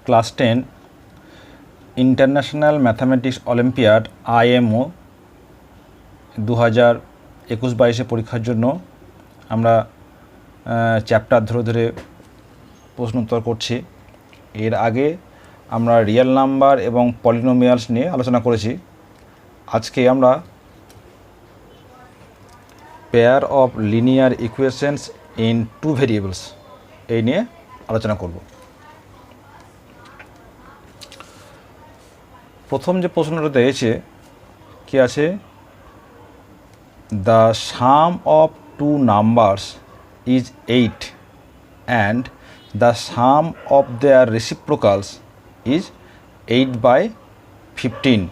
Class 10 international mathematics olympiad IMO 2021-22 পরীক্ষার জন্য আমরা চ্যাপ্টার ধরে ধরে প্রশ্ন উত্তর করছি। এর আগে আমরা রিয়েল নাম্বার এবং পলিনোমিয়ালস নিয়ে আলোচনা করেছি। আজকে আমরা pair of linear equations in two variables এই নিয়ে আলোচনা করব। প্রথম যে প্রশ্নটা দিয়েছে কি আছে, the sum of two numbers is 8 and the sum of their reciprocals is 8/15,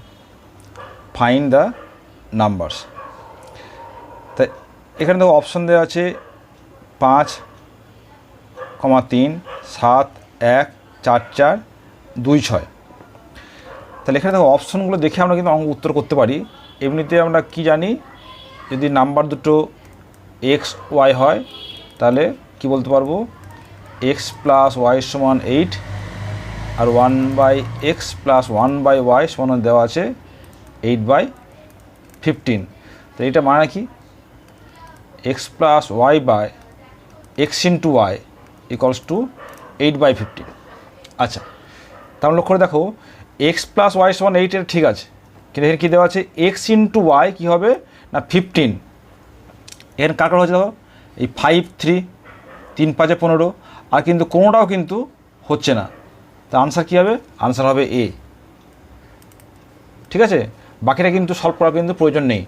find the numbers. তা এখানে দেখো অপশন দেওয়া আছে 5, 3, 7, 1, 4, 4, 2, 6। তাহলে এখানে দেখো অপশনগুলো দেখে আমরা কিন্তু অঙ্ক উত্তর করতে পারি। এমনিতে আমরা কি জানি, যদি নাম্বার দুটো x y হয় তাহলে কি বলতে পারবো, x + y = 8 আর 1/x + 1/y সমান দেওয়া আছে 8/15। তো এটা মানে কি, x + y/x * y = 8/15। আচ্ছা, তাহলে লক্ষ্য করে দেখো x + y = 8 এর ঠিক আছে, কিন্তু এখানে কী দেওয়া আছে x * y কী হবে না 15। এখানে কার হচ্ছে দেখো এই 5, 3, 3, 5, 15, আর কিন্তু কোনোটাও কিন্তু হচ্ছে না। তা আনসার কী হবে, আনসার হবে এ। ঠিক আছে, বাকিটা কিন্তু সলভ করার কিন্তু প্রয়োজন নেই,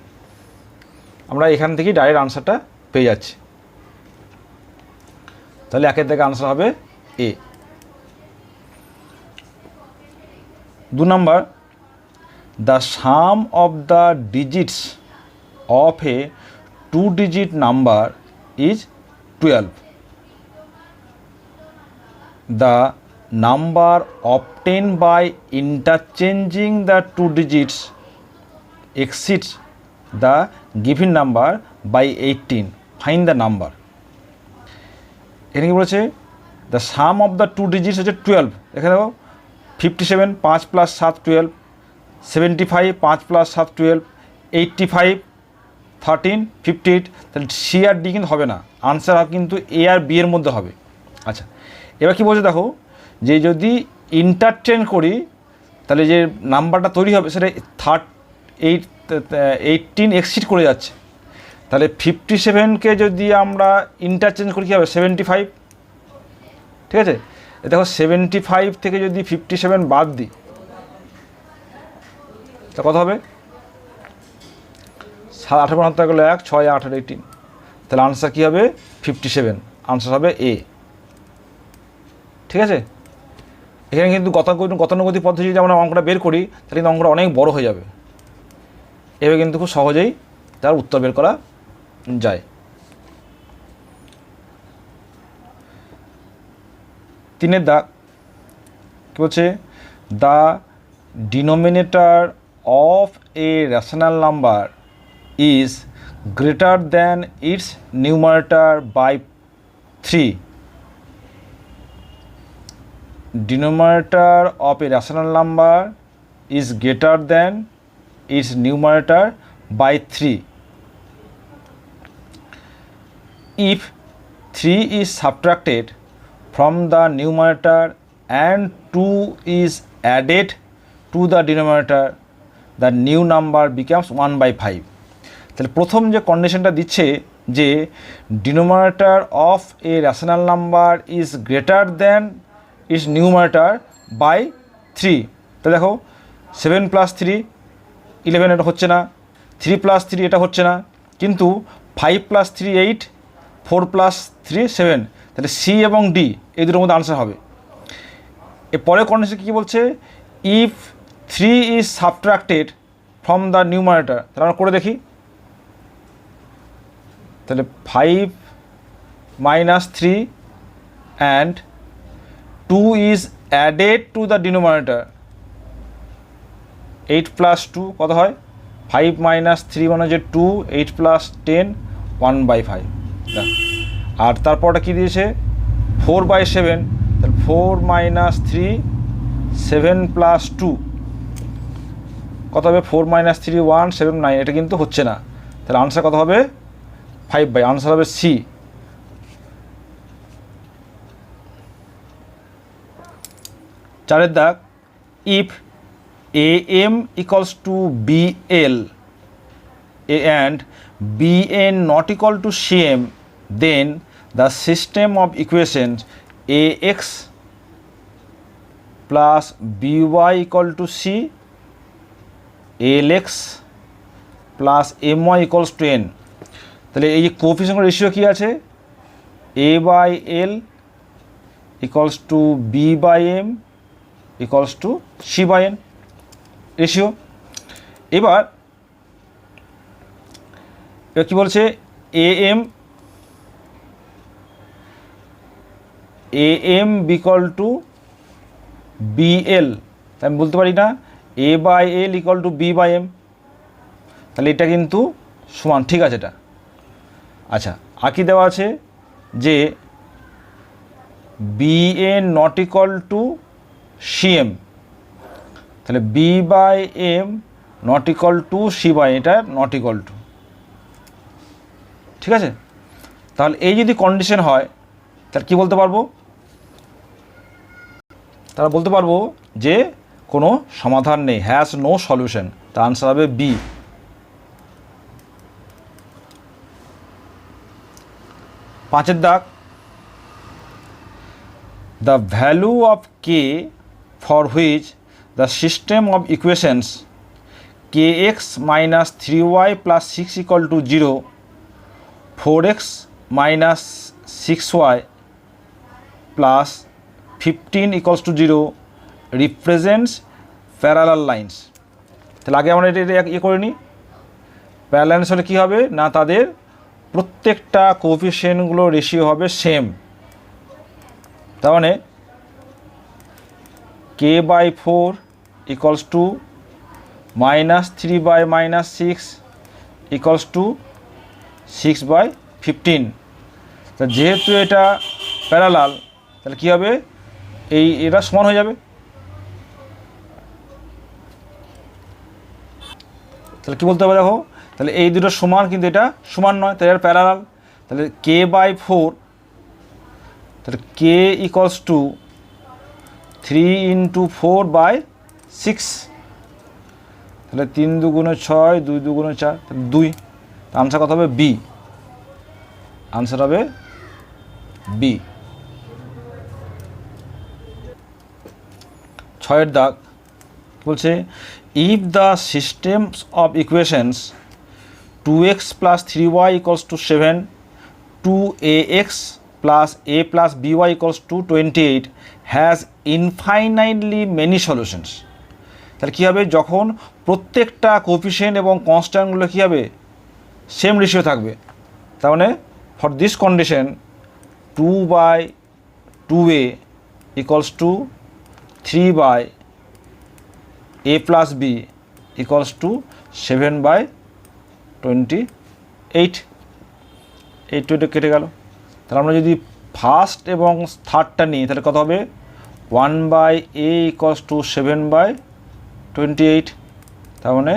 আমরা এখান থেকেই ডাইরেক্ট আনসারটা পেয়ে যাচ্ছি। তাহলে একের থেকে আনসার হবে এ। 2 number, the sum of the digits of A 2-digit number is 12. The number obtained by interchanging the 2 digits exceeds the given number by 18. Find the number. এখানে কি বলেছে, the sum of the 2 digits হচ্ছে 12। এখানে দেখো 57, 5 + 7 12, 75, 5 + 7 12, 85, 13, 58। তাহলে C আর D কিন্তু হবে না, আনসার কিন্তু এ আর বি এর মধ্যে হবে। আচ্ছা, এবার কি বলছে দেখো, যে যদি ইন্টারচেঞ্জ করি তাহলে যে নাম্বারটা তৈরি হবে সেটা 18 এক্সিড করে যাচ্ছে। তাহলে 57কে যদি আমরা ইন্টারচেঞ্জ করি কী হবে 75। ঠিক আছে, দেখো 75 থেকে যদি 57 বাদ দিই তা কত হবে, 7, 8 হাতে গেলো 1, 6, 8, 18। তাহলে আনসার কী হবে 57, আনসার হবে এ। ঠিক আছে, এখানে কিন্তু গতানুগতিক পদ্ধতি যদি আমরা অঙ্কটা বের করি তাহলে কিন্তু অঙ্কটা অনেক বড় হয়ে যাবে। এভাবে কিন্তু খুব সহজেই তার উত্তর বের করা যায়। 3 দাগ কী বলছে, the denominator of a rational number is greater than its numerator by 3. Denominator of a rational number is greater than its numerator by 3 if 3 is subtracted from the numerator and 2 is added to the denominator. The new number becomes 1/5. তাহলে প্রথম যে কন্ডিশনটা দিচ্ছে যে denominator of a rational number is greater than its numerator by 3। তাহলে দেখো 7 + 3 11, এটা হচ্ছে না, 3 + 3 এটা হচ্ছে না, কিন্তু 5 + 3 8, 4 + 3 7। তাহলে সি এবং ডি এই দুটোর মধ্যে আনসার হবে। এর পরের কন্ডিশন কী বলছে, if 3 is subtracted from the numerator. তাহলে আমরা করে দেখি, তাহলে 5 - 3 and 2 is added to the denominator, 8 + 2 কত হয়, 5 - 3 মানে যে 2, 8 + 10 1/5। আর তারপরটা কী দিয়েছে 4/7, তাহলে 4 - 3 7 প্লাস 2 কত হবে 4 মাইনাস 3 1 7 9, এটা কিন্তু হচ্ছে না, তাহলে আনসার কত হবে 5 বাই, আনসার হবে সি। চারের দাগ, if A M equals to B L and bn not equal to cm, then the system of equations ax plus by equal to c, lx plus my equals to n, তাহলে এই যে coefficient ratio কি আছে, a by l equals to b by m equals to c by n ratio. এবার কি বলছে, A M equal to B L, আমি বলতে পারি না A by L equal to B by M, তাহলে এটা কিন্তু সমান, ঠিক আছে এটা। আচ্ছা, আর কি দেওয়া আছে যে B N not equal to C M, তাহলে B by M not equal to C by, এটা নট ইকুয়াল টু, ঠিক আছে। তাহলে এই যদি কন্ডিশন হয় তাহলে কি বলতে পারবো, তারা বলতে পারবো যে কোনো সমাধান নেই, হ্যাজ নো সলিউশন, তার আনসার হবে বি। পাঁচের দাগ, the value of K for which the system of equations K x minus 3y plus 6 equal to 0, 4x minus 6y plus 15 equals to 0 represents parallel lines। তাহলে আগে আমরা এটা ইয়ে করে নিই, প্যারালাল লাইন্স হলে কী হবে না, তাদের প্রত্যেকটা কোএফিসিয়েন্টগুলো রেশিও হবে সেম। তার মানে K by 4 equals to minus 3 by minus 6 equals to 6 by 15। তা যেহেতু এটা প্যারালাল তাহলে কী হবে, এটা সমান হয়ে যাবে, তাহলে কী বলতে হবে দেখো, তাহলে এই দুটো সমান কিন্তু এটা সমান নয়, তাহলে এটা প্যারালাল, তাহলে কে বাই 4, তাহলে কে ইকুয়ালস টু 3 ইন্টু 4 বাই 6, তাহলে 3 দুগুণে 6 2 দুগুণে 4, তাহলে 2, আনসার কত হবে বি, আনসার হবে বি। ছয়ের দাগ বলছে, if the systems of equations 2x plus 3y equals to 7, 2ax plus a plus by equals to 28 has infinitely many solutions, তাহলে কী হবে, যখন প্রত্যেকটা কোএফিসিয়েন্ট এবং কনস্ট্যান্টগুলো কী হবে সেম রেশিও থাকবে, তার মানে for this condition 2 by 2a equals to 3 by a plus b equals to 7 by 28, এই 2 কেটে গেল। তাহলে আমরা যদি ফার্স্ট এবং থার্ডটা নিই তাহলে কত হবে, 1 by a equals to 7 by 28, তার মানে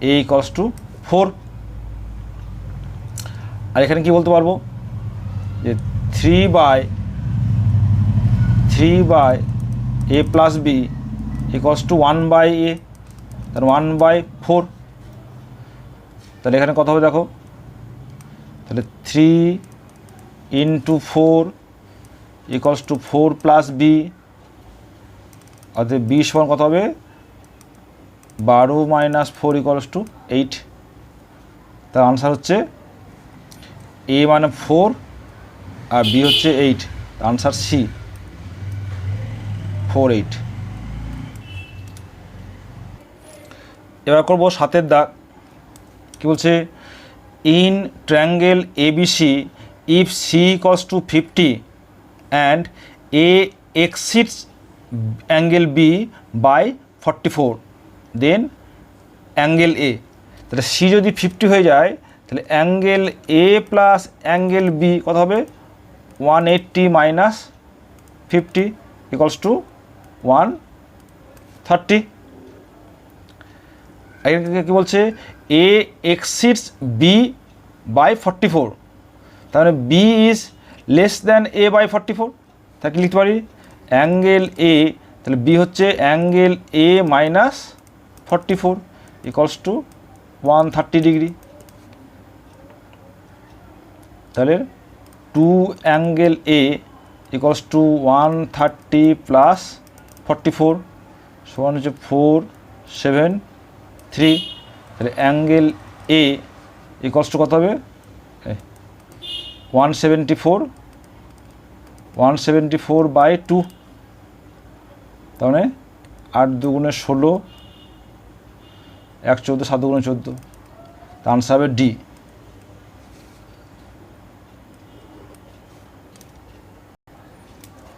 a ইকুয়ালস টু 4। আর এখানে কি বলতে পারবো যে 3 by a plus b equals to 1 by a, তাহলে 1 বাই 4, তাহলে এখানে কত হবে দেখো, তাহলে 3 into 4 equals to 4 plus b, অর্থাৎ b সমান কত হবে 12 মাইনাস 4 ইকুয়ালস টু 8, তার আনসার হচ্ছে a মানে 4 আর b হচ্ছে 8, আনসার সি 4 8। এবার করবো 7এর দাগ, কি বলছে, in triangle ABC if C equals to 50 and A exceeds angle B by 44 then angle A, তাহলে C যদি 50 হয়ে যায় তাহলে angle A plus angle B কত হবে 180 মাইনাস 50 ইকুয়ালস টু 1 30। কি বলছে এ এক্সিডস বি বাই 44, তার মানে B is less than A by 44। তাকে লিখতে পারি অ্যাঙ্গেল এ, তাহলে বি হচ্ছে angle A minus 44 equals to 130 degree. তাহলে 2 angle A equals to 130 plus 44 সমান হচ্ছে 473। তাহলে অ্যাঙ্গেল এ ইকুয়ালস টু কত হবে 174 বাই 2, তার মানে 8 দুগুণে 16, 1 14, 7 দুগুণে 14, তা আনসার হবে ডি।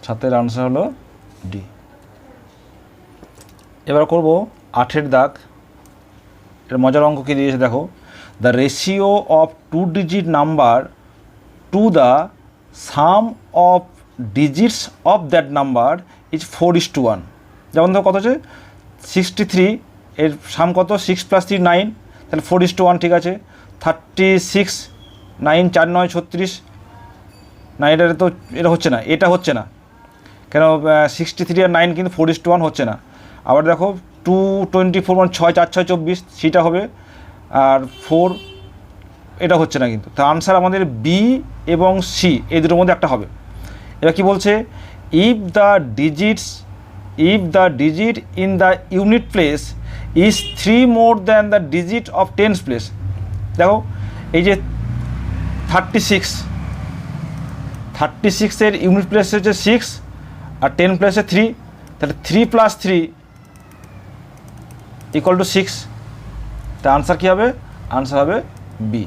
সাতের আনসার হলো ডি। এবার করব 8-এর দাগ। এর মজার অঙ্ক কী দিয়েছে দেখো, the ratio of 2 digit number to the sum of digits of that number is 4:1। যেমন ধরো কত আছে 63, এর সাম কত 6 + 3 9, তাহলে 4:1 ঠিক আছে। 36 9 4 9 36, না এটা তো এটা হচ্ছে না, এটা হচ্ছে না কেন 63 আর 9 কিন্তু 4:1 হচ্ছে না। আবার দেখো 224 মানে 6 4 6 24, সেটা হবে, আর 4 এটা হচ্ছে না কিন্তু। তো আনসার আমাদের বি এবং সি এই দুটোর মধ্যে একটা হবে। এবার কি বলছে, if the digit in the unit place is 3 more than the digit of tense place. দেখো এই যে 36-এর ইউনিট প্লেস হচ্ছে 6 আর 10 প্লেসে 3, তাহলে 3 + 3 ইকুয়াল টু 6। তা আনসার কী হবে, আনসার হবে বি,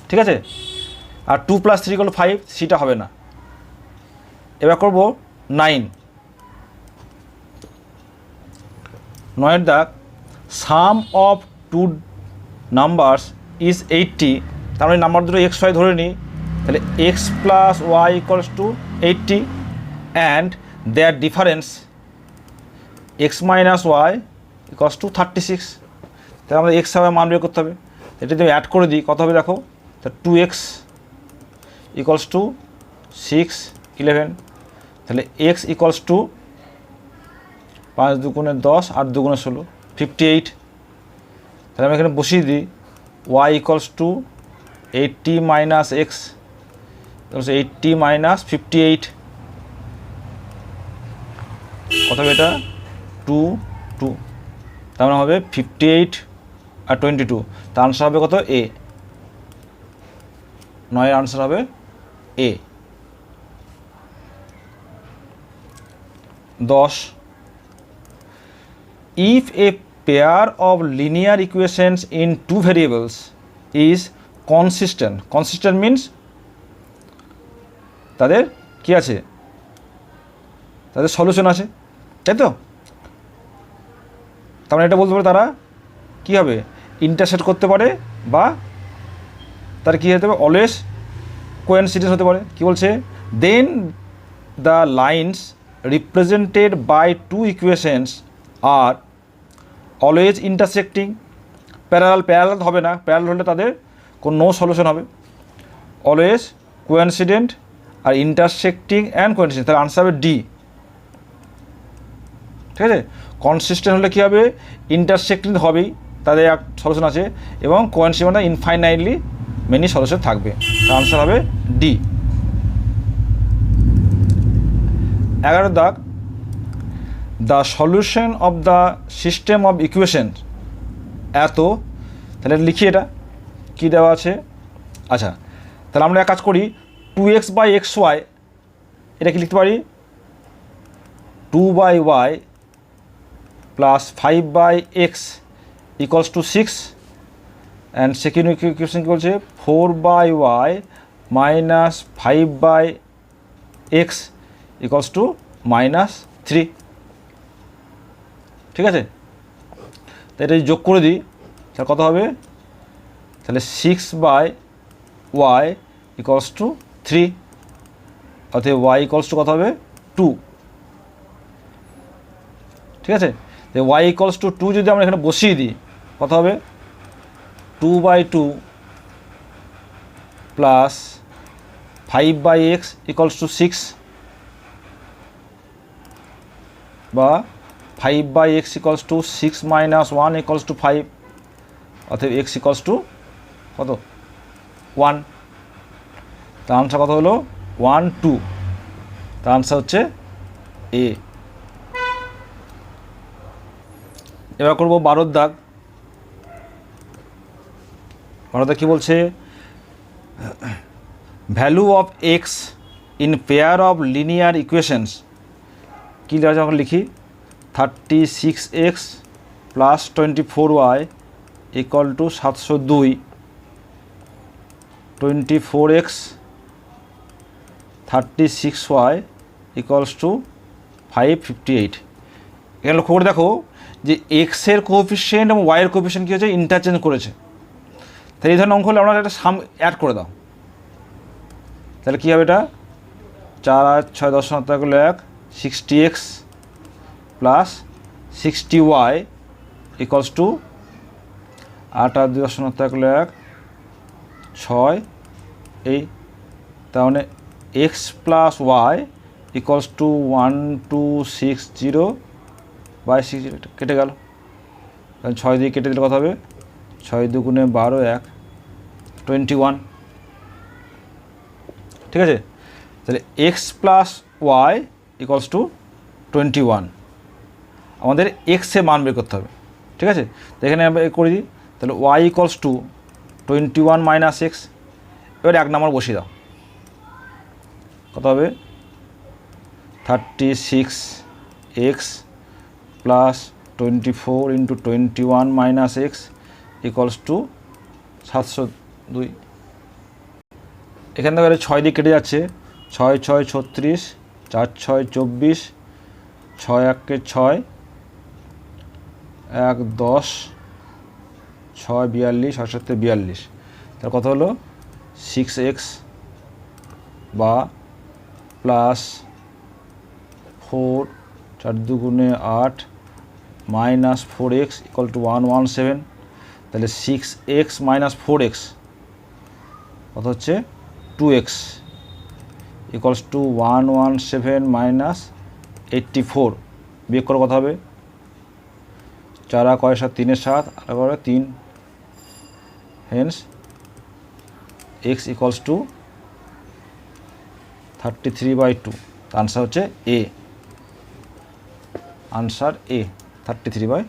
ঠিক আছে। আর 2 + 3 = 5, সেটা হবে না। এবার করব 9-এর দাগ। সাম অফ 2 নাম্বারস ইজ 80, তার মানে নাম্বার দুটো এক্স ওয়াই ধরে নিই, তাহলে x + y = 80 and their difference x - y = 36। তাহলে আমাদের এক্স হবে মান বের করতে হবে। এটা যদি অ্যাড করে দিই কত হবে দেখো, তা 2x = 6 11, তাহলে x = 5 দুগুণে 10 8 দুগুণে 16 58। তাহলে আমি এখানে বসিয়ে দিই y = 80 - x 80 - 58, কত হবে এটা 2 2, তার মানে হবে 58 আর 22, তার আনসার হবে কত এ। 9-এর আনসার হবে এ। 10, if a pair of linear equations in 2 variables is consistent means তাদের কি আছে, তাদের সলিউশন আছে, তাই তো। তার মানে এটা বলতে পারে তারা কী হবে, ইন্টারসেক্ট করতে পারে বা তার কী হতে পারে, অলওয়েজ কোইন্সিডেন্স হতে পারে। কী বলছে, then the lines represented by 2 equations are always intersecting. Parallel হবে না, প্যারালাল হলে তাদের কোনো সলিউশন হবে। অলওয়েজ কোইন্সিডেন্ট আর ইন্টারসেক্টিং অ্যান্ড কোইন্সিডেন্ট, তাহলে আনসার হবে ডি, ঠিক আছে। কনসিস্টেন্ট হলে কী হবে, ইন্টারসেক্টিং হবেই, তাদের এক সলিউশন আছে, এবং কোইন্সিডেন্ট ইনফাইনাইটলি মেনি সলিউশন থাকবে, তার আনসার হবে ডি। 11 দাগ। The solution of the system of equation এত, তাহলে লিখি এটা কী দেওয়া আছে। আচ্ছা, তাহলে আমরা এক কাজ করি, 2x/xy এটা কি লিখতে পারি 2/y plus 5/x = 6, and second equation কী বলছে 4/y minus 5/x = -3, ঠিক আছে। তো এটা যোগ করে দিই তাহলে কত হবে, তাহলে 6/y = 3, অতএব y = কত হবে 2। ঠিক আছে। তো ওয়াই ইকলস টু 2 যদি আমরা এখানে বসিয়ে দিই কত হবে 2/2 প্লাস 5/x ইকলস টু 6 বা 5/x equals to 6 minus 1 equals to 5, অতএব x ইকলস টু কত 1। তার আনসার কত হলো 1 2, তার আনসার হচ্ছে এ। এবার করবো 12 দাগ। 12 কি বলছে, value of X in pair of linear equations, কী দেওয়া আছে আমরা লিখি 36x plus 24y equal to 702, 24x 36y equals to 558। এখানে লক্ষ্য করে দেখো যে এক্সের কোএফিসিয়েন্ট এবং ওয়াইয়ের কোএফিসিয়েন্ট কী হচ্ছে ইন্টারচেঞ্জ করেছে। তাহলে এই ধরনের অঙ্ক হলে আমরা একটা সাম অ্যাড করে দাও, তাহলে কী হবে এটা 4 আর 6 10 1 60x plus 60y equals to 8 আর 2 10 1 6 এই, তার মানে x plus y equals to 1260/60 কেটে গেল, তাহলে 6 দিয়ে কেটে দিলে কত হবে 6 2 12 1 21, ঠিক আছে। তাহলে x plus y equals to 21, আমাদের এক্সের মান বের করতে হবে, ঠিক আছে। তো এখানে আমরা করে দিই, তাহলে y equals to 21 minus x, এবার 1 নম্বর বসিয়ে দাও কত হবে 36x plus 24 into 21 minus x equals to 702। এখান থেকে 6 দিয়ে কেটে যাচ্ছে, 6 6 36, 4 6 24, 6 1 6, 1 10, 6 42, 6 7 42, তার কত হলো 6x বা plus 4 4 2 8 minus 4x equal to 117, তাহলে 6x মাইনাস 4x কত হচ্ছে 2x ইকুয়ালস টু 117 মাইনাস 84, বিয়োগ করে কত হবে 4 কয় 7 3 7 আর করে 3, hence x equals to 33/2, answer হচ্ছে এ, আনসার এ 33/2।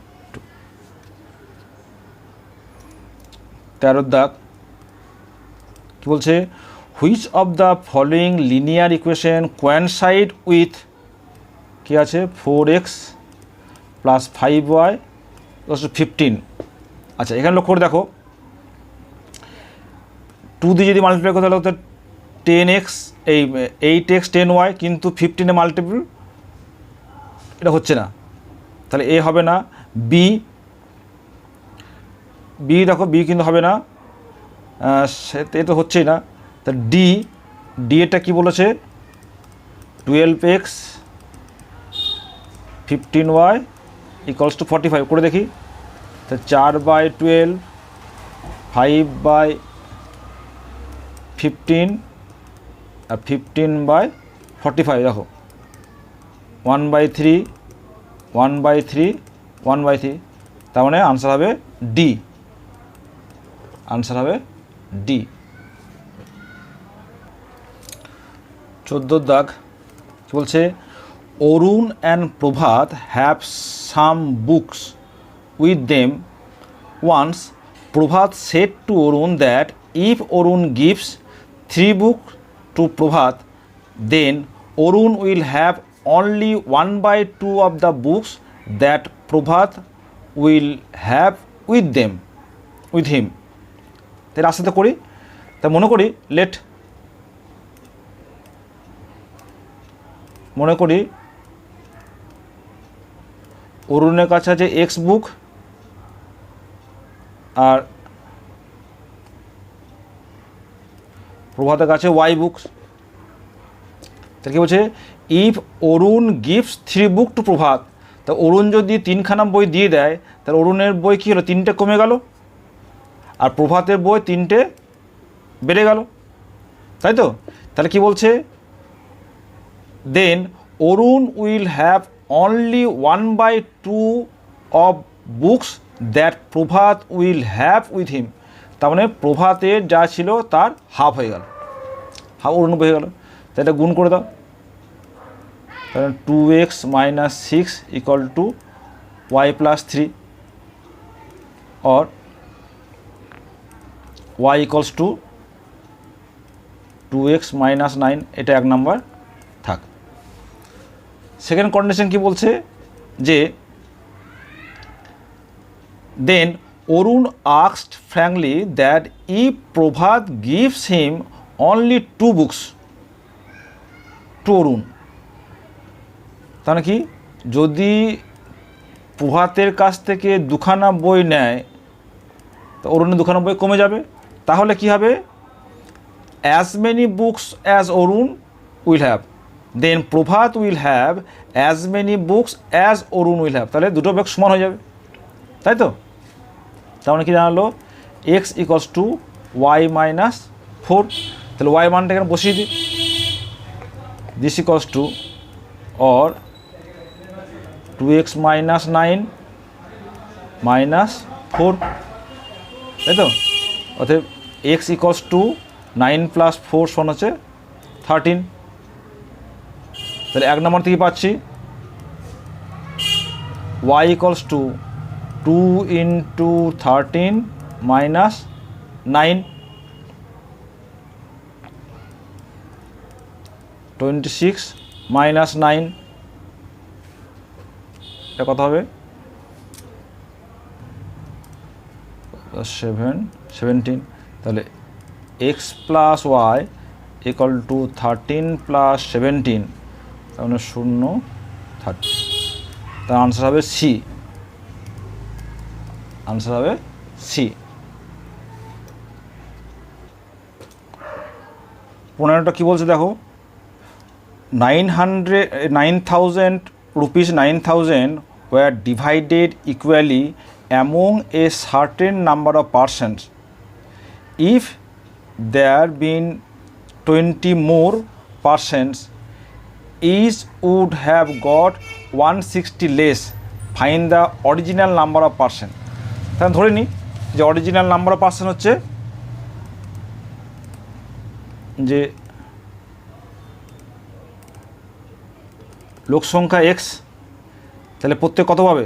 13 দাগ কি বলছে, which of the following linear equation coincide with কি আছে 4x প্লাস 5y = 15। আচ্ছা এখানে লক্ষ্য করে দেখো 2 দিয়ে যদি মাল্টিপ্লাই করতে হলে 10x এই 8x 10y, কিন্তু 15 মাল্টিপল এটা হচ্ছে না, তাহলে এ হবে না। বি দেখো বি কিন্তু হবে না, এ তো হচ্ছেই না। তা ডি এটা কী বলেছে 12x 15y ইকুয়ালস টু 45, করে দেখি তা 4/12 5/15 আর 15/45, দেখো 1/3 1/3 1/3, তার মানে আনসার হবে ডি, আনসার হবে ডি। 14 দাগ কি বলছে, Arun and Prabhat have some books with them. Once Prabhat said to Arun that if Arun gives 3 books to Prabhat, then Arun will have only 1/2 of the books that Prabhat will have with him. তাই আস্তে আস্তে করি, তা মনে করি অরুণের কাছে আছে এক্স বুক আর প্রভাতের কাছে ওয়াই বুকস। তাহলে কি বলছে, if Arun gives 3 books to Prabhat, তা অরুণ যদি 3খানা বই দিয়ে দেয় তাহলে অরুণের বই কী হলো, 3টে কমে গেল, আর প্রভাতের বই 3টে বেড়ে গেল, তাই তো? তাহলে কি বলছে, then Arun will have only 1/2 of books that Prabhat will have with him. তার মানে প্রভাতের যা ছিল তার হাফ হয়ে গেল, হাফ অরুণ হয়ে গেল। তাই এটা গুণ করে দাও, তাহলে 2x - 6 = y + 3 or y = 2x - 9, এটা 1 নম্বর থাক। সেকেন্ড কন্ডিশন কি বলছে, যে then Arun asked frankly that if Prabhat gives him only 2 books to Arun. তাহলে কি, যদি প্রভাতের কাছ থেকে 2খানা বই নেয় তো অরুণের 2খানা বই কমে যাবে, তাহলে কি হবে, as many books as Arun will have, then Prabhat will have as many books as Arun will have. তাহলে দুটো বেগ সমান হয়ে যাবে, তাই তো? তার মানে কি জানালো, x = y - 4। তাহলে y মানটা এখানে বসিয়ে দিই, দিস = or 2x - 9 - 4, তাই তো? অতএব x = 9 + 4 = 13। তাহলে 1 নম্বর থেকে পাচ্ছি y = 2 × 13 - 9, 26 - 9, এটা কত হবে, 17। তাহলে x + y = 13 + 17, তার মানে 0, 30। তার আনসার হবে সি, আনসার হবে সি। 15টা কী বলছে দেখো, 9,000 rupees 9,000 were divided equally among a certain number of persons. If there been 20 more persons, each would have got 160 less. Find the original number of person. তাহলে ধরে নিই যে অরিজিনাল নাম্বার অফ পার্সন হচ্ছে যে লোক সংখ্যা x, তাহলে প্রত্যেক কত পাবে,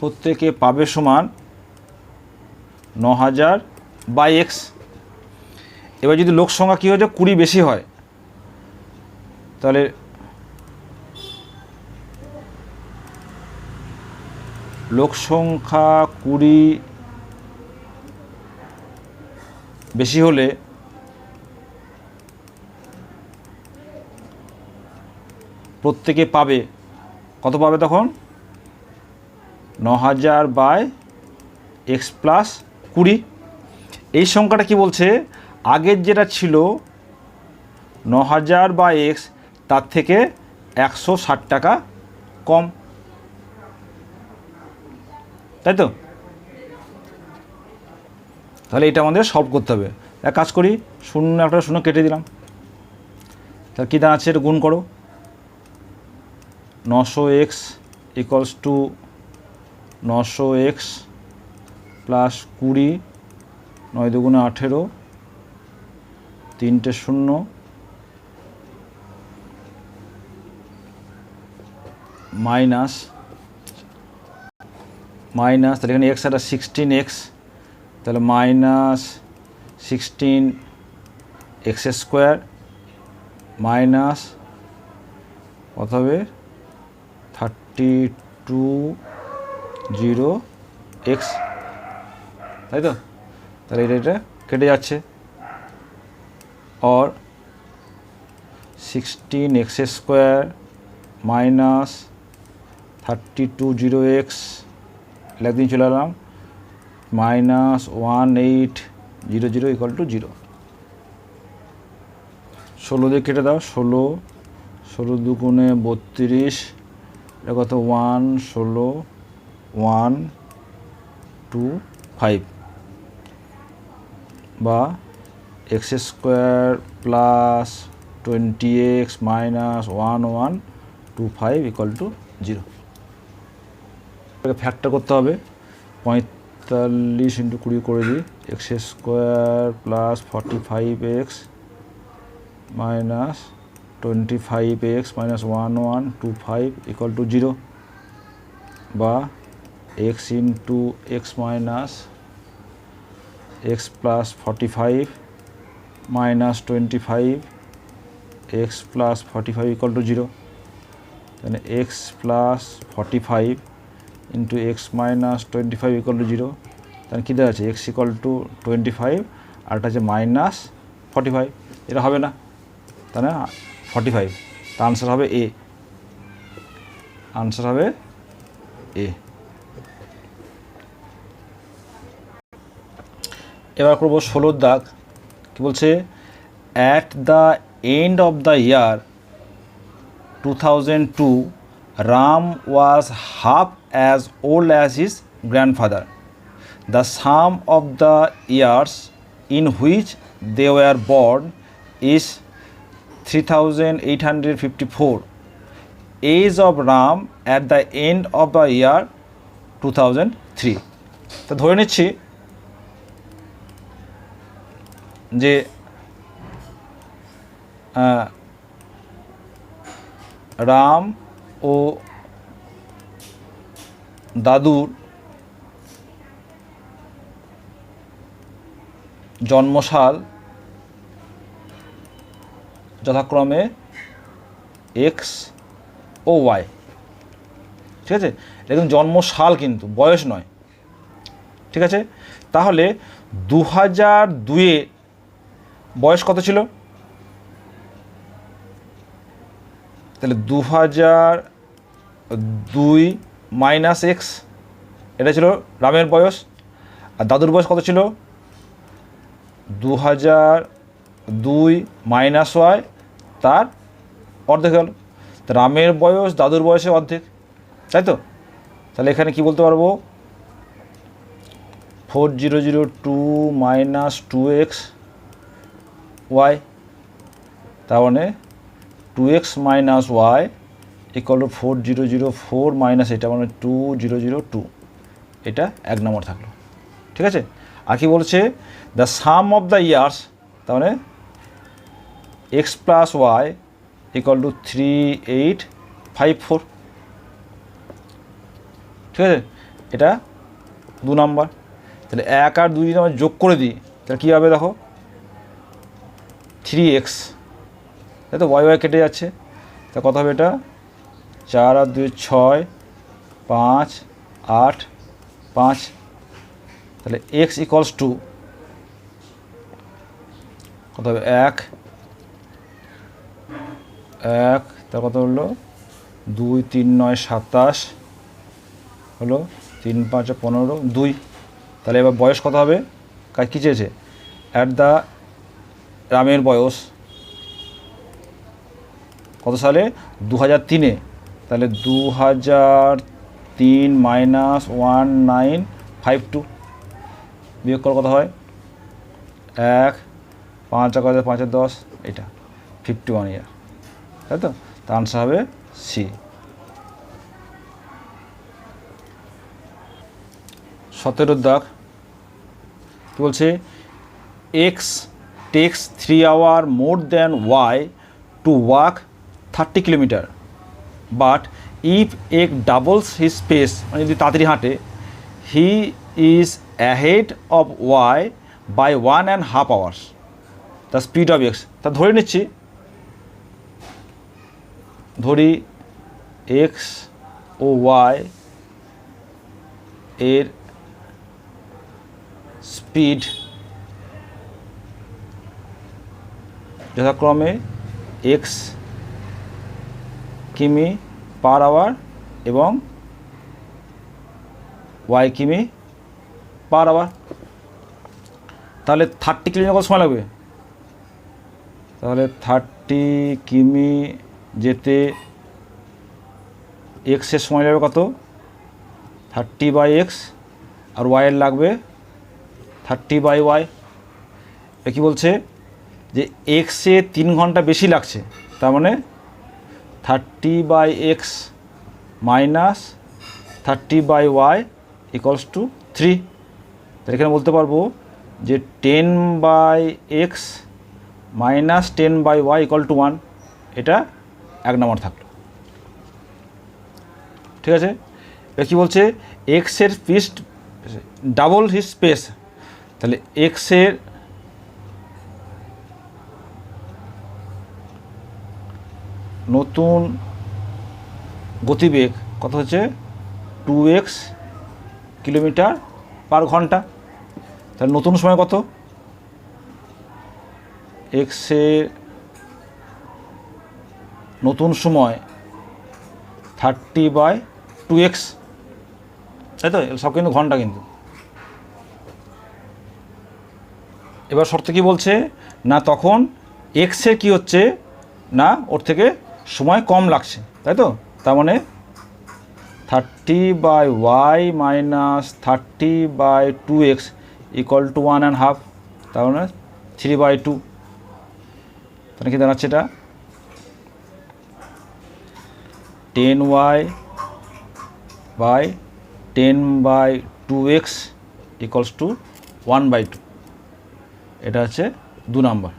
প্রত্যেকে পাবে সমান 9,000/x। এবার যদি লোক সংখ্যা কী হয়েছে 20 বেশি হয়, তাহলে লোক সংখ্যা 20 বেশি হলে প্রত্যেকে পাবে কত পাবে, তখন 9,000/x + 20। এই সংখ্যাটা কি বলছে, আগের যেটা ছিল 9,000/x তার থেকে 160 টাকা কম, তাই তো? তাহলে এটা আমাদের সলভ করতে হবে। এক কাজ করি, 0 একটা 0 কেটে দিলাম, তাহলে কী দাঁড়াচ্ছে, এটা গুণ করো, 900x = 900x + 20, 9 × 2 = 18, 3টে 0 মাইনাস, তাহলে এখানে x একটা 16x, তাহলে -16x² মাইনাস কত হবে, 32(0)x, তাই তো? তাহলে এটা কেটে যাচ্ছে, और 16x² মাইনাস 32(0)x লেখ দিন চলে এলাম, -1800 = 0। 16 দিয়ে কেটে দাও, 16 16 দুগুণে 32, এটা কত 1 16 1 2 5 বা x square plus 20x minus 1 1 2 5 equal to 0। Factor করতে হবে, 45 ইন্টু 20 করে দিই, x square plus 45x minus 25x minus 1 1 2 5 equal to 0 বা x into x minus x plus 45 minus 25 x plus 45 equal to 0, তাহলে x plus 45 into x minus 25 equal to 0, তাহলে কী দেওয়া আছে x equal two 25 আর এটা আছে minus 45, এটা হবে না, তাই না 45, তা আনসার হবে এ, আনসার হবে এ। এবার করবো 16 দাগ, কি বলছে, at the end of the year 2002 Ram was half as old as his grandfather. The sum of the years in which they were born is 3854. Age of Ram at the end of the year 2003. তো ধরে নিচ্ছি যে রাম ও দাদুর জন্মসাল যথাক্রমে x ও Y, ঠিক আছে, একদম জন্মসাল কিন্তু বয়স নয়, ঠিক আছে। তাহলে 2002-এ বয়স কত ছিল, তাহলে 2002 মাইনাস এক্স, এটা ছিল রামের বয়স, আর দাদুর বয়স কত ছিল 2002 মাইনাস ওয়াই, তার অর্ধেক হল, তো রামের বয়স দাদুর বয়সের অর্ধেক, তাই তো। তাহলে এখানে কি বলতে পারবো 4002 মাইনাস 2x ওয়াই, তার মানে 2x minus y equal to 4004 minus এটা মানে 2002, এটা 1 নম্বর থাকলো, ঠিক আছে। আর কি বলছে the sum of the years, তার মানে x plus y equal to 3854, ঠিক আছে, এটা 2 নম্বর। তাহলে 1 আর 2 যদি আমরা যোগ করে দিই তাহলে কী হবে দেখো 3x, তাই তো, ওয়াই ওয়াই কেটে যাচ্ছে, তা কত হবে এটা 4 আর 2 6 5 8 5, তাহলে x ইকুয়ালস টু কত হবে 1 1, তার কত হলো 2 3 9 27 হলো 3 5 15 2, তাহলে এবার বয়স কত হবে, কাজ কী চেয়েছে অ্যাট দ্য রামের বয়স কত সালে 2003-এ, তাহলে 2003 মাইনাস 1952 বিয়োগ করা কত হয় 1 5 কত 5 10, এটা 51 ইয়ার, তাই তো, তার আনসার হবে সি। 17 দাগ কি বলছে, x takes 3 hours more than y to walk 30 kilometre, but if x doubles his space, মানে যদি তাড়াতাড়ি হাঁটে, he is ahead of y by 1.5 hours the speed of x. তা ধরে নিচ্ছি, ধরি এক্স ও ওয়াই এর স্পিড যথাক্রমে এক্স কিমি পার আওয়ার এবং ওয়াই কিমি পার আওয়ার, তাহলে 30 কিলোমিটার কত সময় লাগবে তাহলে 30 কিমি যেতে এক্সের সময় লাগবে কত, 30/x, আর ওয়াইয়ের লাগবে 30/y। কী বলছে যে এক্সে 3 ঘন্টা বেশি লাগছে, তার মানে 30/x minus 30/y equals to 3। তাহলে এখানে বলতে পারবো যে 10/x minus 10/y equal to 1। এটা 1 নম্বর থাকলো। ঠিক আছে, এবার কী বলছে এক্সের পিস্ট ডাবল হিস স্পেস, তাহলে এক্সের নতুন গতিবেগ কত হচ্ছে 2x কিলোমিটার পার ঘন্টা। তাহলে নতুন সময় কত, এক্সের নতুন সময় 30/2x, তাই তো, সব কিন্তু ঘন্টা কিন্তু। এবার শর্ত কি বলছে না, তখন এক্সের কি হচ্ছে না ওর থেকে সময় কম লাগছে, তাই তো, তার মানে 30/y minus 30/2x equal to 1.5, তার মানে 3/2। তাহলে কি দাঁড়াচ্ছে এটা 10y by 10/2x equals to 1/2। এটা হচ্ছে 2 নম্বর।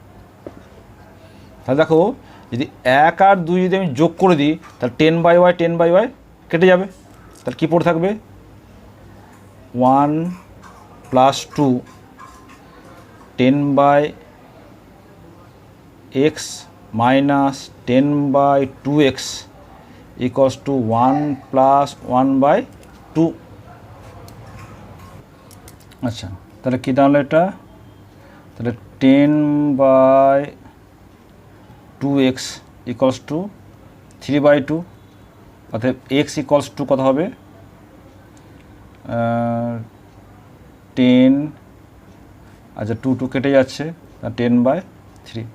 তাহলে দেখো যদি 1 আর 2 যদি আমি যোগ করে দিই তাহলে 10/y 10/y কেটে যাবে, তাহলে কী পড়ে থাকবে 1 + 2 10/x minus 10/2x equals to 1 + 1/2। আচ্ছা, তাহলে কী দাঁড়ালো এটা, তাহলে 10/2x ইকুয়ালস টু 3/2, অর্থাৎ x ইকুয়ালস টু কত হবে 10, আচ্ছা 2 কেটে যাচ্ছে, 10/3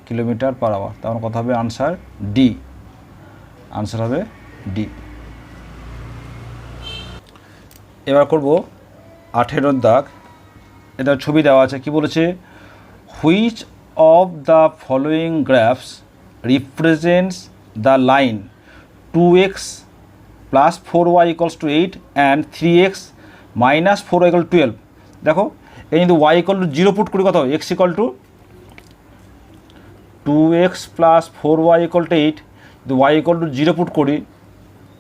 কিলোমিটার পার আওয়ার। তার কথা হবে আনসার ডি, আনসার হবে ডি। এবার করব 18 দাগ। এটা ছবি দেওয়া আছে, কি বলেছে which of the following graphs represents the line 2x + 4y equals to 8 and 3x minus 4y equal 12। দেখো এই কিন্তু y ইকুয়াল টু 0 পুট করি, কত x equal two 2x + 4y equal to 8, যদি y ইকুয়াল টু 0 পুট করি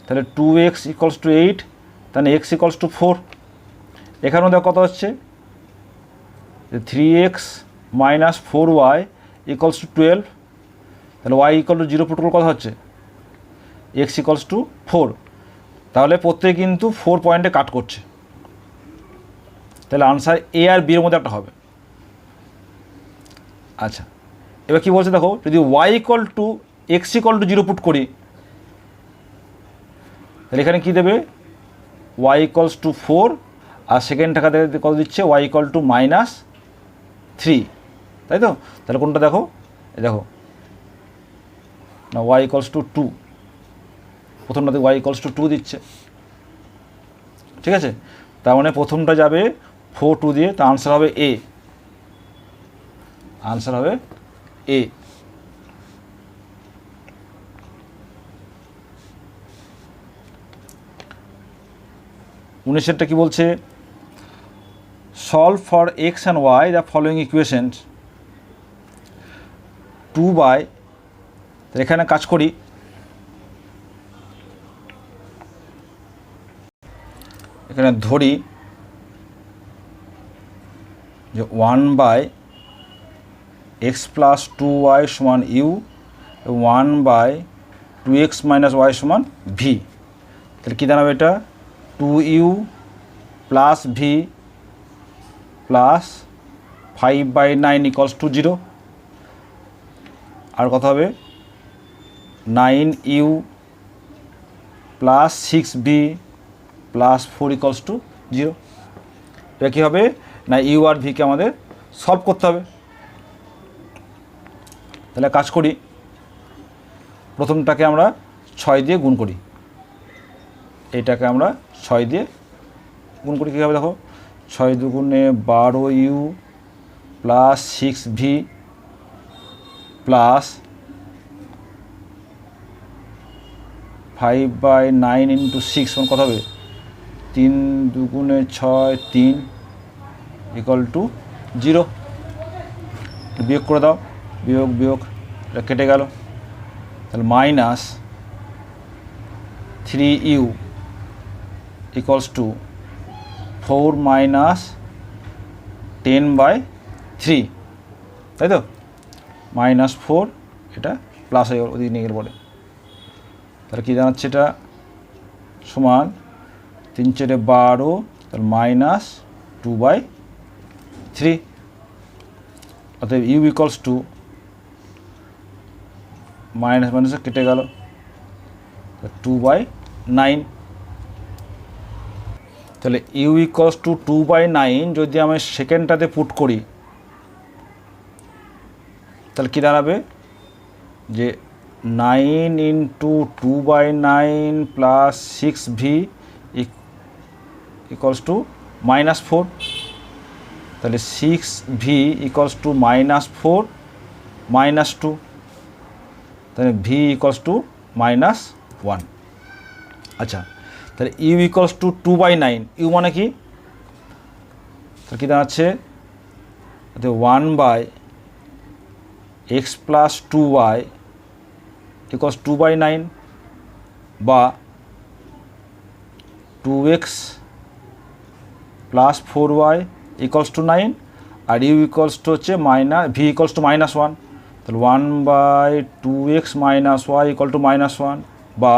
তাহলে 2x equals to 8, তাহলে x equals to 4। এখানেও দেখো কত হচ্ছে 3x minus 4y equals two 12, তাহলে y ইকুয়াল টু 0 পুট করলে কত হচ্ছে x ইকুয়ালস টু 4। তাহলে প্রত্যেকে কিন্তু 4 পয়েন্টে কাট করছে, তাহলে আনসার এ আর বি এর মধ্যে একটা হবে। আচ্ছা, এবার কী বলছে দেখো যদি y equal to x equal to 0 put করি তাহলে এখানে কী দেবে y ইকুয়ালস টু 4, আর সেকেন্ড টাকা কত দিচ্ছে y ইকুয়াল টু -3, তাই তো। তাহলে কোনটা দেখো, দেখো না y equals two 2, প্রথমটাতে y equals two 2 দিচ্ছে, ঠিক আছে। তার মানে প্রথমটা যাবে 4 2 দিয়ে, তা আনসার হবে এ, আনসার হবে এ। উনিশেরটা কি বলছে solve for x and y the following equations 2/, এখানে কাজ করি, এখানে ধরি যে 1/x + 2y সমান ইউ, 1/2x - y সমান ভি। তাহলে কী দাঁড়াবে এটা 2u + v + 5/9 ইকুয়ালস টু 0, আর কত হবে 9u + 6v + 4 ইকুয়ালস টু 0। এটা কী হবে না ইউ আর ভিকে আমাদের সলভ করতে হবে। তাহলে কাজ করি, প্রথমটাকে আমরা 6 দিয়ে গুণ করি, এইটাকে আমরা 6 দিয়ে গুণ করি। কীভাবে দেখো, 6 দুগুণে 12u plus 6v plus 5/9 into 6 কত হবে, 3 দুগুণে 6 3 ইকুয়াল টু 0। বিয়োগ করে দাও, বিয়োগ বিয়োগ এটা কেটে গেল, তাহলে minus 3u equals to 4 minus 10/3, তাই তো, -4 এটা প্লাস হয়ে গেল ওদিকে নিয়ে গেলে পরে। তাহলে কী দাঁড়াচ্ছে, এটা সমান 3 4 12, তাহলে -2/3, অতএব ইউ ইকুয়ালস টু মাইনাস মাইনাসে কেটে গেল 2/9। তাহলে ইউ ইকুয়ালস টু 2/9 যদি আমি সেকেন্ডটাতে পুট করি তাহলে কী দাঁড়াবে, যে 9 into 2/9 plus 6v equals to -4, তাহলে 6v ইকুয়ালস টু -4 -2, তাহলে v ইকুয়ালস টু -1। আচ্ছা, তাহলে ইউ ইকুয়ালস টু 2/9, ইউ মানে কি, তাহলে কী দাঁড়াচ্ছে, 1/x প্লাস 2y ইকুয়ালস 2/9 বা 2x plus 4y equals to 9, আর ইউ ইকুয়ালস টু হচ্ছে ভি ইকুয়ালস টু -1, তাহলে 1/2x minus y equal to -1 বা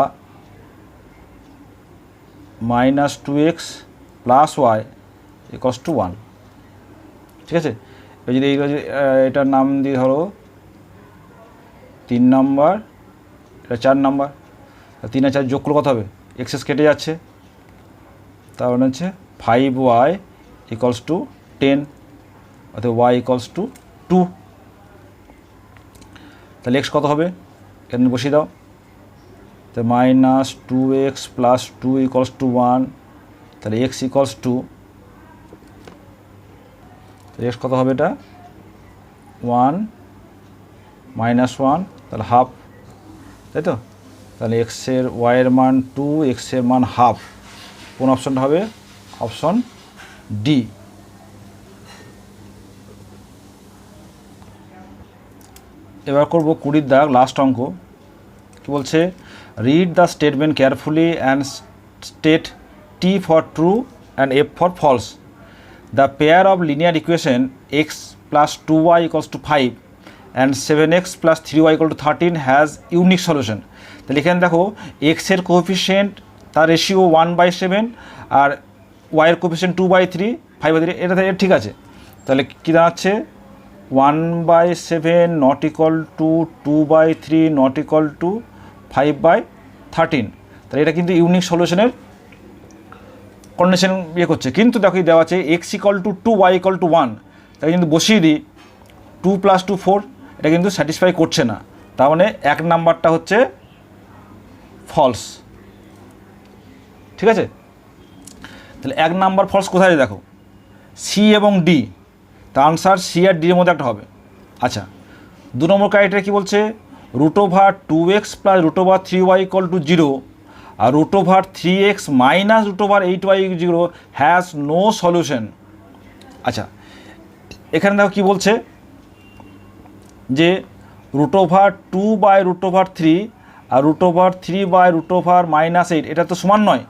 -2x plus y equals to 1। ঠিক আছে, এবার যদি এটার নাম দিয়ে ধরো 3 নম্বর, এটা 4 নম্বর, 3 আর 4 যোগ করলে কত হবে, এক্সেস কেটে যাচ্ছে, তার মানে হচ্ছে 5y ইকুয়ালস টু 10, অর্থাৎ y ইকুয়ালস টু 2। তাহলে x কত হবে, এখানে বসিয়ে দাও, তো -2x প্লাস 2 ইকুয়ালস টু 1, তাহলে x ইকুয়ালস টু, x কত হবে, এটা 1 -1, তাহলে হাফ, তাই তো, তাহলে এক্সের ওয়াইয়ের মান 2, এক্সের মান হাফ, কোন অপশানটা হবে, অপশন ডি। এবার করব 20 দাগ লাস্ট অঙ্ক। কি বলছে, read the statement carefully and state T for true and F for false. The pair of linear equation x plus 2y equals to 5 and 7x plus 3y equal to 13 has unique solution. তাহলে এখানে দেখো এক্সের coefficient তার ratio 1/7 আর ওয়াইয়ের coefficient 2/3 5/3, এটা ঠিক আছে। তাহলে কী দাঁড়াচ্ছে, 1/7 not equal two 2/3 not equal two 5/13। তাহলে এটা কিন্তু ইউনিক সলিউশনের কন্ডিশন ইয়ে করছে, কিন্তু দেখো দেওয়া আছে x equal to 2 y equal to 1, তাই কিন্তু বসিয়ে দিই 2 + 2 4, এটা কিন্তু স্যাটিসফাই করছে না, তার মানে 1 নাম্বারটা হচ্ছে ফলস। ঠিক আছে, তাহলে 1 নাম্বার ফলস কোথায় দেখো, সি এবং ডি, তার আনসার সি আর ডির মধ্যে একটা হবে। আচ্ছা, 2 নম্বর ক্রাইটেরিয়া কী বলছে, √2x plus √3y equal to 0 আর √3x minus √8y 0 has no solution. আচ্ছা, এখানে দেখো কী বলছে, যে √2/√3 আর √3/√−8 এটা তো সমান নয়,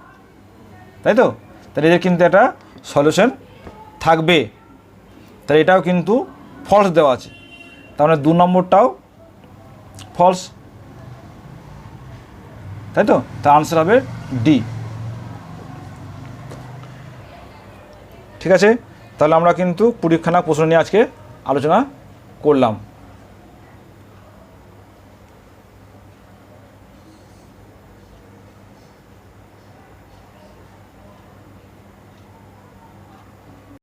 তাই তো, তাহলে এদের কিন্তু একটা সলিউশন থাকবে, তাহলে এটাও কিন্তু ফলস দেওয়া আছে, তার মানে 2 নম্বরটাও ফলস, তাই তো, তার আনসার হবে ডি। ঠিক আছে, তাহলে আমরা কিন্তু 20খানা প্রশ্ন নিয়ে আজকে আলোচনা করলাম।